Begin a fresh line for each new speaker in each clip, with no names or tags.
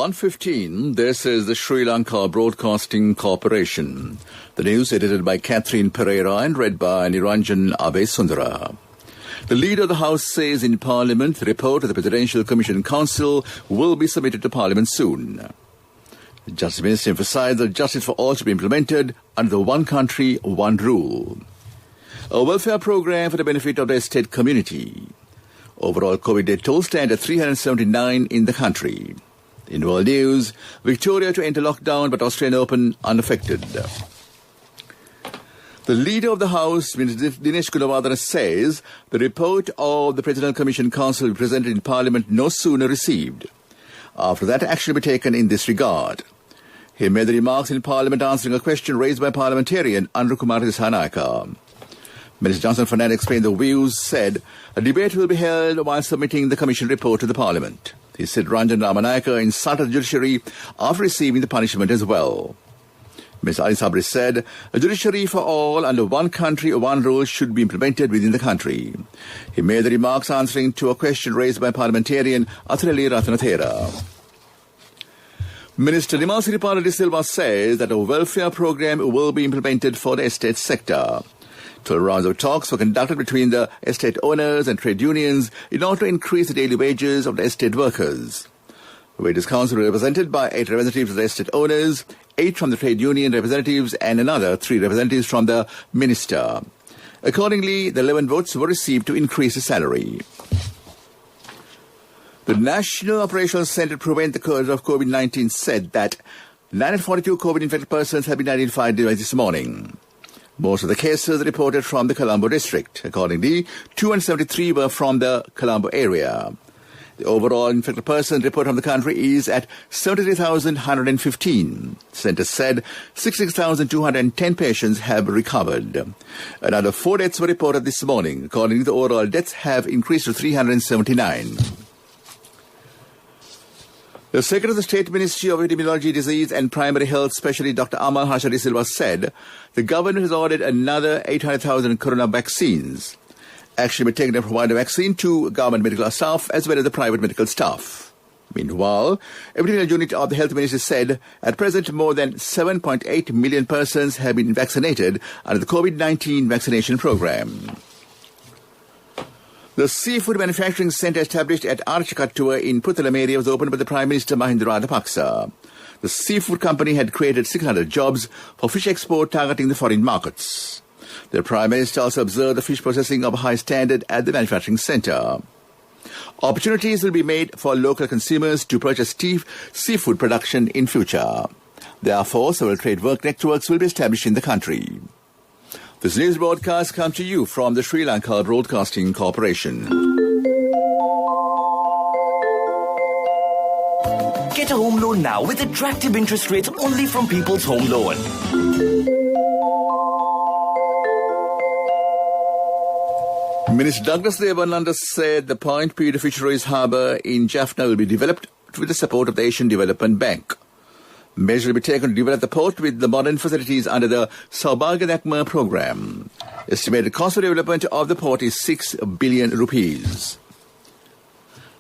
1:15, this is the Sri Lanka Broadcasting Corporation. The news edited by Catherine Pereira and read by Niranjan Abesundara. The Leader of the House says in Parliament the report of the Presidential Commission Council will be submitted to Parliament soon. The Justice Minister emphasized that justice for all should be implemented under the one country, one rule. A welfare program for the benefit of the estate community. Overall COVID death toll stands at 379 in the country. In world news, Victoria to enter lockdown but Australian Open unaffected. The Leader of the House, Dinesh Gunawardena, says the report of the Presidential Commission Council will be presented in Parliament no sooner received. After that, action will be taken in this regard. He made the remarks in Parliament answering a question raised by parliamentarian Anrukumar Dissanayake. Minister Johnson Fernand explained the views, said a debate will be held while submitting the Commission report to the Parliament. He said Ranjan Ramanayake insulted the judiciary after receiving the punishment as well. Ms. Ali Sabri said a judiciary for all under one country, one rule should be implemented within the country. He made the remarks answering to a question raised by parliamentarian Athreli Ratanathera. Minister Nimal Siripala De Silva says that a welfare program will be implemented for the estate sector. 12 rounds of talks were conducted between the estate owners and trade unions in order to increase the daily wages of the estate workers. The Wages Council were represented by 8 representatives of the estate owners, 8 from the trade union representatives and another 3 representatives from the minister. Accordingly, the 11 votes were received to increase the salary. The National Operations Centre to Prevent the Spread of COVID-19 said that 942 COVID-infected persons have been identified this morning. Most of the cases reported from the Colombo district. Accordingly, 273 were from the Colombo area. The overall infected person report from the country is at 73,115. The centre said 66,210 patients have recovered. Another 4 deaths were reported this morning. Accordingly, the overall deaths have increased to 379. The Secretary of the State Ministry of Epidemiology, Disease and Primary Health Specialist Dr. Amal Harsha De Silva said the government has ordered another 800,000 corona vaccines. Action will be taken to provide a vaccine to government medical staff as well as the private medical staff. Meanwhile, Epidemiology Unit of the Health Ministry said at present more than 7.8 million persons have been vaccinated under the COVID-19 vaccination program. The seafood manufacturing centre established at Archikattua in Puttalam area was opened by the Prime Minister Mahinda Rajapaksa. The seafood company had created 600 jobs for fish export targeting the foreign markets. The Prime Minister also observed the fish processing of a high standard at the manufacturing centre. Opportunities will be made for local consumers to purchase seafood production in future. Therefore, several trade work networks will be established in the country. This news broadcast comes to you from the Sri Lanka Broadcasting Corporation.
Get a home loan now with attractive interest rates only from People's Home Loan.
Minister Douglas Devananda said the Point Peter Fisheries Harbour in Jaffna will be developed with the support of the Asian Development Bank. Measures will be taken to develop the port with the modern facilities under the Saubhagya program. Estimated cost of development of the port is 6 billion rupees.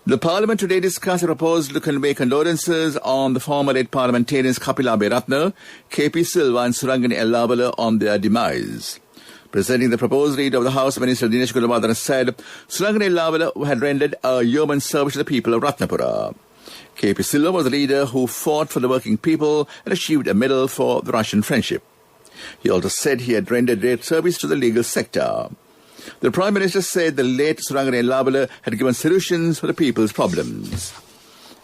The Parliament today discussed a proposal to convey condolences on the former late parliamentarians Kapila Aberatna, KP Silva and Surangani Ellawala on their demise. Presenting the proposed leader of the House, Minister Dinesh Gunawardena said Surangani Ellawala had rendered a yeoman service to the people of Ratnapura. KP Silva was the leader who fought for the working people and achieved a medal for the Russian friendship. He also said he had rendered great service to the legal sector. The Prime Minister said the late Surangani Ellawala had given solutions for the people's problems.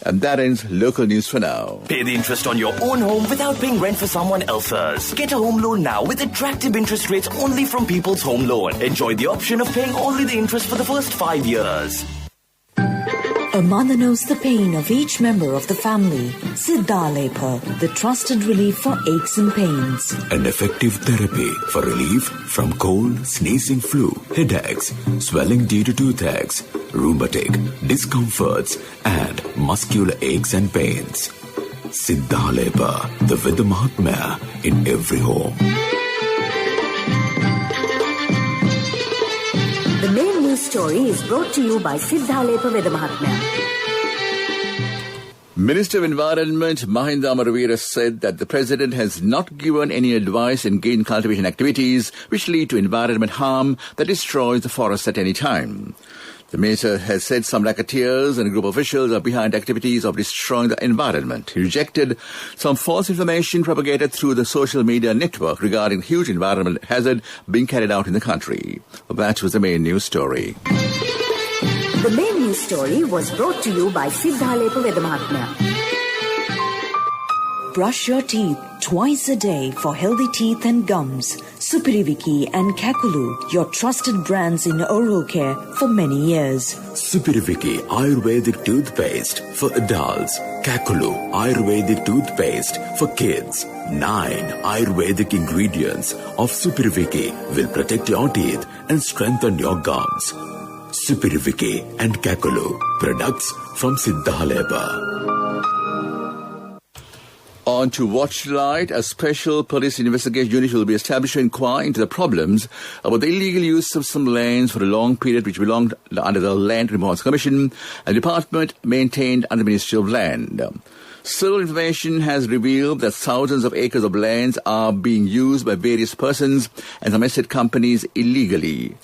And that ends local news for now.
Pay the interest on your own home without paying rent for someone else's. Get a home loan now with attractive interest rates only from People's Home Loan. Enjoy the option of paying only the interest for the first 5 years.
A mother knows the pain of each member of the family. Siddhalepa, the trusted relief for aches and pains.
An effective therapy for relief from cold, sneezing, flu, headaches, swelling due to toothaches, rheumatic, discomforts, and muscular aches and pains. Siddhalepa, the Veda Mahatmya in every home.
The main news story is brought to you by Siddhalepa Veda Mahatmya.
Minister of Environment Mahinda Amaravira said that the President has not given any advice in green cultivation activities which lead to environment harm that destroys the forest at any time. The Minister has said some racketeers and group officials are behind activities of destroying the environment. He rejected some false information propagated through the social media network regarding huge environmental hazard being carried out in the country. That was the main news story.
The main news story was brought to you by Siddhalepa Vedamahatmya. Brush your teeth twice a day for healthy teeth and gums. Supiriviki and Kakulu, your trusted brands in oral care for many years.
Supiriviki Ayurvedic toothpaste for adults. Kakulu Ayurvedic toothpaste for kids. 9 Ayurvedic ingredients of Supiriviki will protect your teeth and strengthen your gums. Supiriviki and Kakulu, products from Siddhalepa.
On to Watchlight, a special police investigation unit will be established to inquire into the problems about the illegal use of some lands for a long period which belonged under the Land Reforms Commission, a department maintained under the Ministry of Land. Civil information has revealed that thousands of acres of lands are being used by various persons and some estate companies illegally.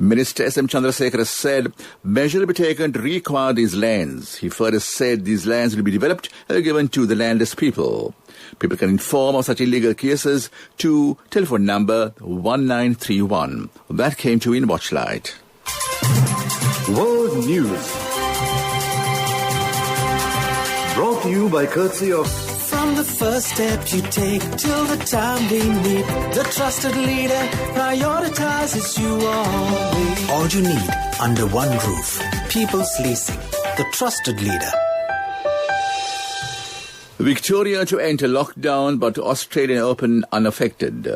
Minister S.M. Chandrasekhar said measures will be taken to reacquire these lands. He further said these lands will be developed and given to the landless people. People can inform of such illegal cases to telephone number 1931. That came to in Watchlight.
World News. Brought to you by courtesy of...
From the first step you take till the time we meet, the trusted leader prioritizes you always. All you need under one roof. People's Leasing, the trusted leader.
Victoria to enter lockdown, but Australian Open unaffected.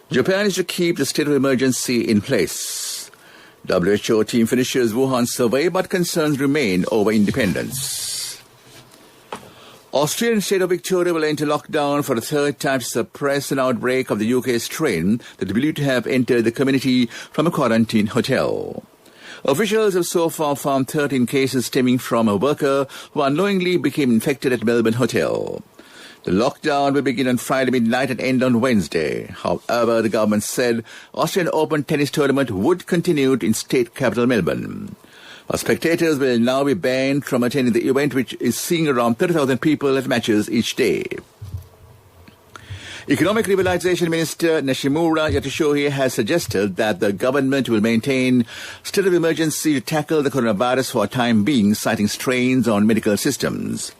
Japan is to keep the state of emergency in place. WHO team finishes Wuhan survey, but concerns remain over independence. Australian state of Victoria will enter lockdown for a third time to suppress an outbreak of the UK strain that is believed to have entered the community from a quarantine hotel. Officials have so far found 13 cases stemming from a worker who unknowingly became infected at Melbourne Hotel. The lockdown will begin on Friday midnight and end on Wednesday. However, the government said Australian Open tennis tournament would continue in state capital Melbourne. Spectators will now be banned from attending the event, which is seeing around 30,000 people at matches each day. Economic Liberalisation Minister Nishimura Yatushohi has suggested that the government will maintain state of emergency to tackle the coronavirus for a time being, citing strains on medical systems.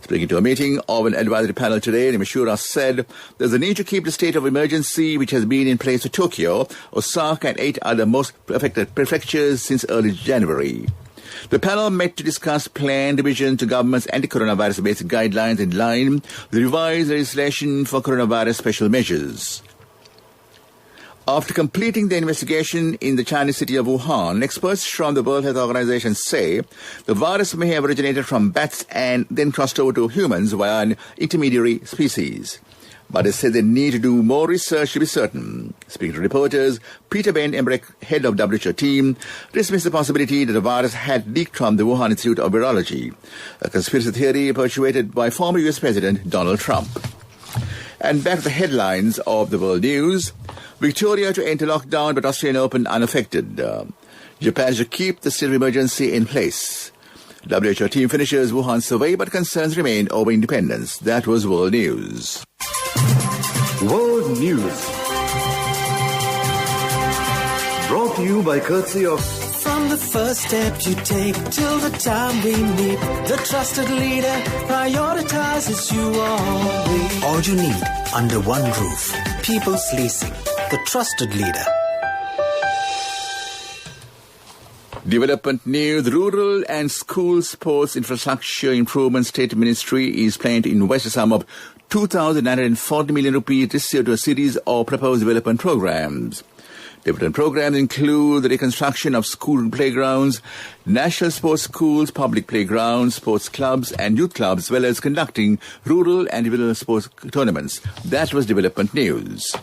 Speaking to a meeting of an advisory panel today, Nishimura said there's a need to keep the state of emergency which has been in place for Tokyo, Osaka and 8 other most affected prefectures since early January. The panel met to discuss planned revision to government's anti-coronavirus basic guidelines in line with the revised legislation for coronavirus special measures. After completing the investigation in the Chinese city of Wuhan, experts from the World Health Organization say the virus may have originated from bats and then crossed over to humans via an intermediary species. But they say they need to do more research to be certain. Speaking to reporters, Peter Ben Emmerich, head of WHO team, dismissed the possibility that the virus had leaked from the Wuhan Institute of Virology, a conspiracy theory perpetuated by former US President Donald Trump. And back to the headlines of the world news. Victoria to enter lockdown, but Australian Open unaffected. Japan should keep the state of emergency in place. WHO team finishes Wuhan survey, but concerns remain over independence. That was World News.
World News. Brought to you by courtesy of...
From the first step you take till the time we meet, the trusted leader prioritizes you always. All you need under one roof. People's Leasing, the trusted leader.
Development news. Rural and school sports infrastructure improvement state ministry is planning to invest a sum of 2,940 million rupees this year to a series of proposed development programs. Development programs include the reconstruction of school playgrounds, national sports schools, public playgrounds, sports clubs and youth clubs, as well as conducting rural and individual sports tournaments. That was development news.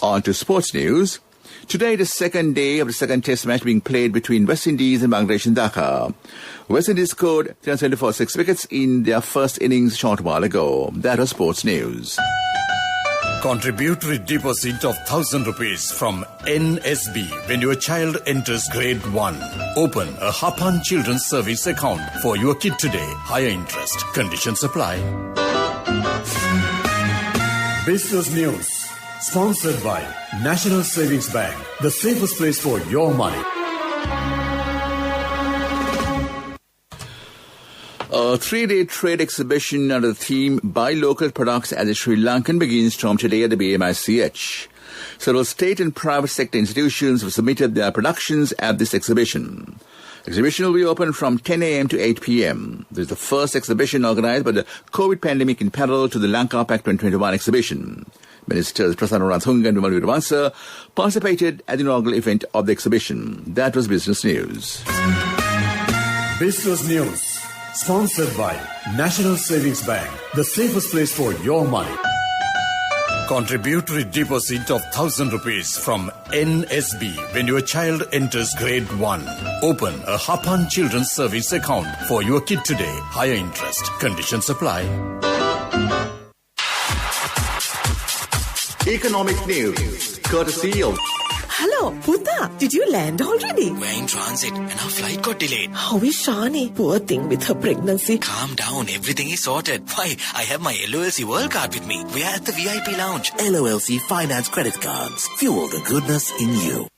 On to sports news. Today, the second day of the second test match being played between West Indies and Bangladesh in Dhaka. West Indies scored 374 6 wickets in their first innings a short while ago. That was sports news.
Contributory deposit of 1,000 rupees from NSB when your child enters grade 1. Open a Hapan Children's Service account for your kid today. Higher interest. Conditions apply. Business News. Sponsored by National Savings Bank. The safest place for your money.
A 3-day trade exhibition under the theme Buy Local Products as a Sri Lankan begins from today at the BMICH. Several state and private sector institutions have submitted their productions at this exhibition. The exhibition will be open from 10 a.m. to 8 p.m. This is the first exhibition organized by the COVID pandemic in parallel to the Lanka Pact 2021 exhibition. Ministers Prasanna Ranthunga and Vimal Veeravansa participated at the inaugural event of the exhibition. That was Business News.
Business News. Sponsored by National Savings Bank. The safest place for your money. Contributory deposit of 1,000 rupees from NSB when your child enters grade 1. Open a Hapan Children's Service account for your kid today. Higher interest. Conditions apply.
Economic news, courtesy of...
Hello, Puta. Did you land already?
We're in transit and our flight got delayed.
How is Shani? Poor thing with her pregnancy.
Calm down, everything is sorted. Why, I have my LOLC World Card with me. We are at the VIP lounge.
LOLC Finance Credit Cards. Fuel the goodness in you.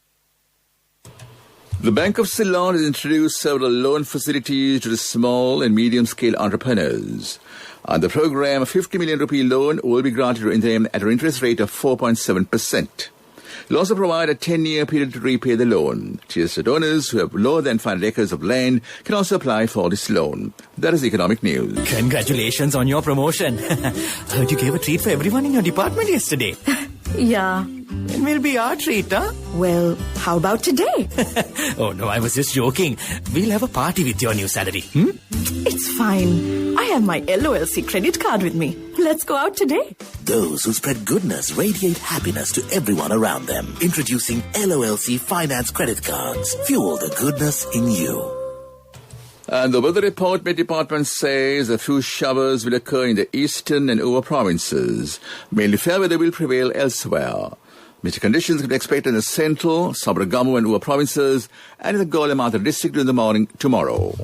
The Bank of Ceylon has introduced several loan facilities to the small and medium-scale entrepreneurs. Under the program, a 50 million rupee loan will be granted to them at an interest rate of 4.7%. It'll also provide a 10-year period to repay the loan. TSA donors who have lower than 500 acres of land can also apply for this loan. That is economic news.
Congratulations on your promotion. I heard you gave a treat for everyone in your department yesterday.
Yeah.
It will be our treat, huh?
Well, how about today?
Oh, no, I was just joking. We'll have a party with your new salary.
It's fine. I have my LOLC credit card with me. Let's go out today.
Those who spread goodness radiate happiness to everyone around them. Introducing LOLC Finance Credit Cards. Fuel the goodness in you.
And the weather report department says a few showers will occur in the eastern and over provinces. Mainly fair weather will prevail elsewhere. Misty conditions can be expected in the central, Sabaragamu and Uva provinces and in the Golematta district in the morning tomorrow.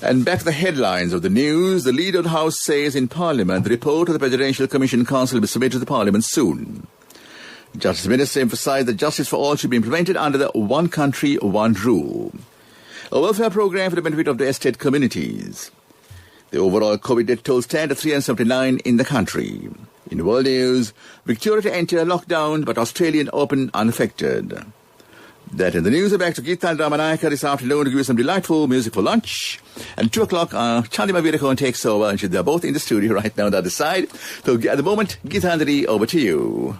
And back to the headlines of the news. The Leader of the House says in Parliament the report of the Presidential Commission Council will be submitted to the Parliament soon. Justice Minister emphasised that justice for all should be implemented under the One Country, One Rule. A welfare program for the benefit of the estate communities. The overall COVID death toll stands at 379 in the country. In world news, Victoria to enter lockdown, but Australian open unaffected. That in the news. We're back to Geeta Ramanayaka this afternoon to give you some delightful music for lunch. And 2 o'clock, Chandima Virakon takes over, and they're both in the studio right now on the other side. So at the moment, Geeta Andri, over to you.